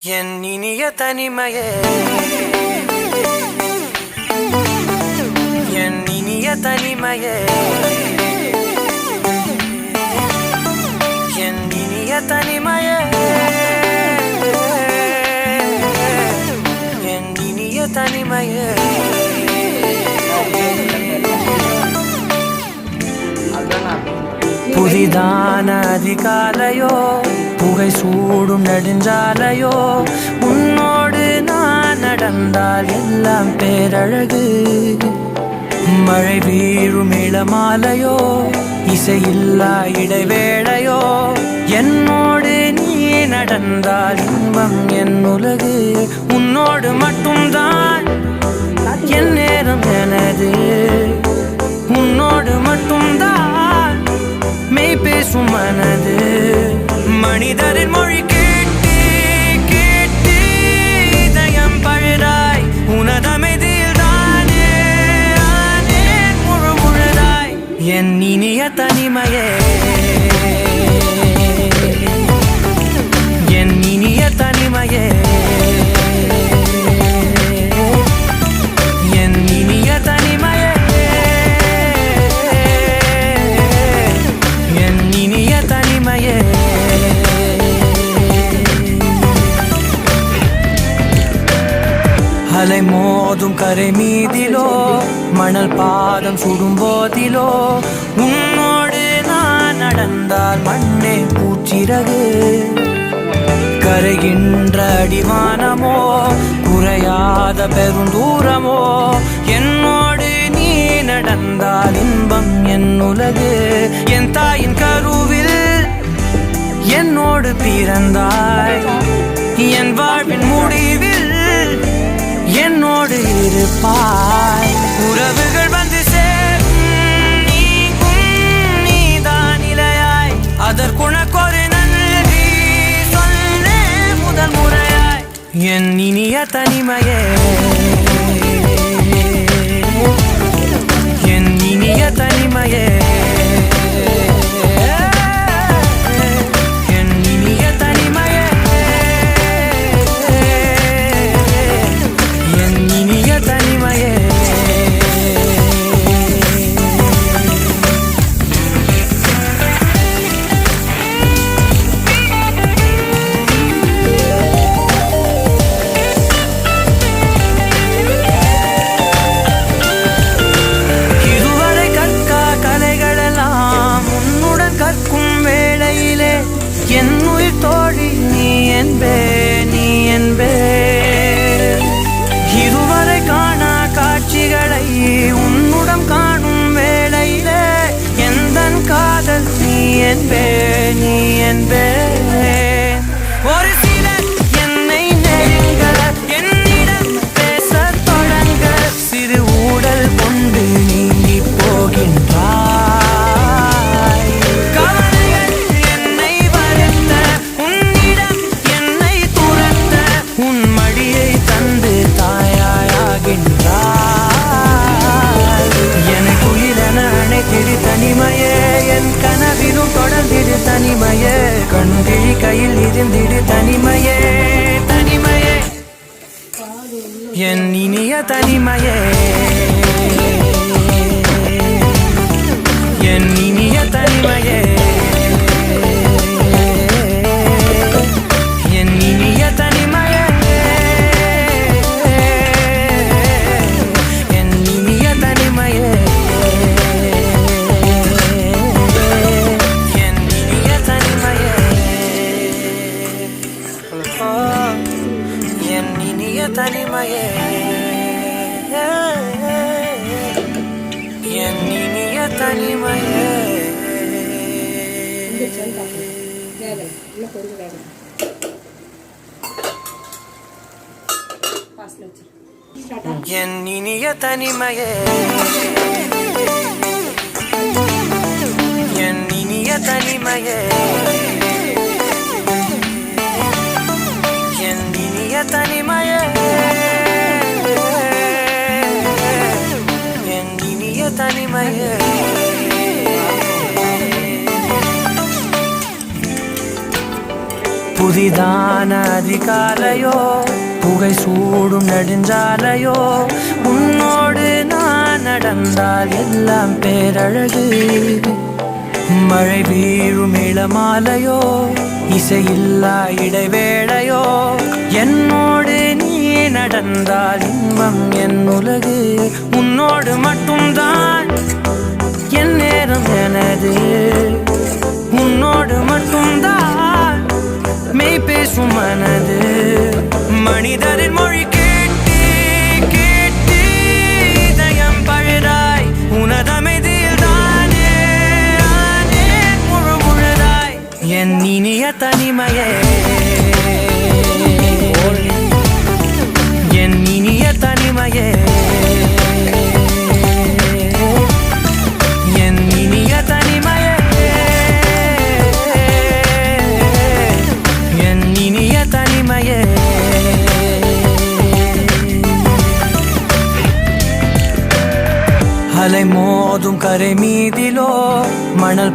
என் இனிய தனிமையே, என் இனிய தனிமையே, என் இனிய தனிமையே, என் இனிய தனிமையே. புதிதான அதிகாலையோ, புகை சூடும் நெடுஞ்சாலையோ, உன்னோடு நான் நடந்தால் எல்லாம் பேரழகு. மழை வீழும் இளமாலையோ, இசையில்லா இடைவேளையோ, என்னோடு நீ நடந்தால் இன்பம் என் உலகு. உன்னோடு மட்டும்தான் என் நேரம் எனது, உன்னோடு மட்டும்தான் மெய் பேசும் மனது. மனிதரின் மொழி கேட்டு கேட்டு இதயம் பழுதாய், உனதமைதில் தானே ஆனே முழு முழுதாய். என் இனிய தனிமையே, என் இனிய தனிமையே, என் இனிய தனிமையே, என் இனிய தனிமையே. அலை மோதும் கரை மீதிலோ, மணல் பாதம் சுடும் போதிலோ, உன்னோடு நான் நடந்தால் மண்ணே பூச்சிறகு. கரைகின்ற அடிவானமோ, குறையாத பெருந்தூரமோ, என்னோடு நீ நடந்தால் இன்பம் என் உலகு. என் தாயின் கருவில் என்னோடு பிறந்தாய், என் வாழ்வின் முடிவில் என்னோடு இருப்பாய். உறவுகள் வந்து சேரும் நீக்கும் நீதான் இலையாய், அதற்குணக்கொரு நன்றி சொல்லே முதல் முறையாய். என் இனிய தனிமையே, என் இனிய தனிமையே, என் இனிய தனிமையே, என் இனிய தனிமையே. இதுவரை கற்கா கலைகளெல்லாம் உன்னுடன் கற்கும் வேளையிலே, என் உயிர் தோழி நீ என்பே, நீ என்பே. இதுவரை காணா காட்சிகளை உன்னுடன் காணும் வேளையிலே, எந்தன் காதல் நீ என்பே, நீ என்பே. ஒரு சிலர் என்னை நெருங்க, என்னிடம் பேசத் தொடங்க, சிறு ஊடல் கொண்டு நீங்கி போகின்றாய். கவலைகள் என்னை வருத்த, உன்னிடம் என்னை துரத்த, உன் மடியை தந்து தாயாயாகின்றாய். எனக்கு உயிரென அணைத்திடு தனிமையே, என் கனவிலும் தொடர்ந்திடு தனிமையே, கண்கிழி கையில் இருந்திடு தனிமையே, தனிமையே. என் இனிய தனிமையே, என் இனிய தனிமையே, என் இனிய தனிமையே, என் இனிய தனிமையே, என் இனிய தனிமையே. என் இனிய தனிமையே, என் இனிய தனிமையே. என் இனிய தனிமையே, என் இனிய தனிமையே, என் இனிய தனிமையே, என் இனிய தனிமையே. புதிதான அதிகாலையோ புகை சூடும் நெடுஞ்சாலையோ உன்னோடு நான் நடந்தால் எல்லாம் பேரழகு. மழை வீழும் இளமாலையோ இசையில்லா இடைவேளையோ என்னோடு நீ நடந்தால் இன்பம் என் உலகு. உன்னோடு மட்டும்தான் என் நேரம் எனது, உன்னோடு மட்டும்தான் மெய் பேசும் மனது. மனிதரின் மொழி கேட்டு கேட்டு இதயம் பழுதாய் உனதமைதியில் தானே ஆனே முழு முழுதாய். என் இனிய தனிமையே, என் இனிய தனிமையே, என் இனிய தனிமையே, என் இனிய தனிமையே. அலை மோதும் கரை மீதிலோ மணல்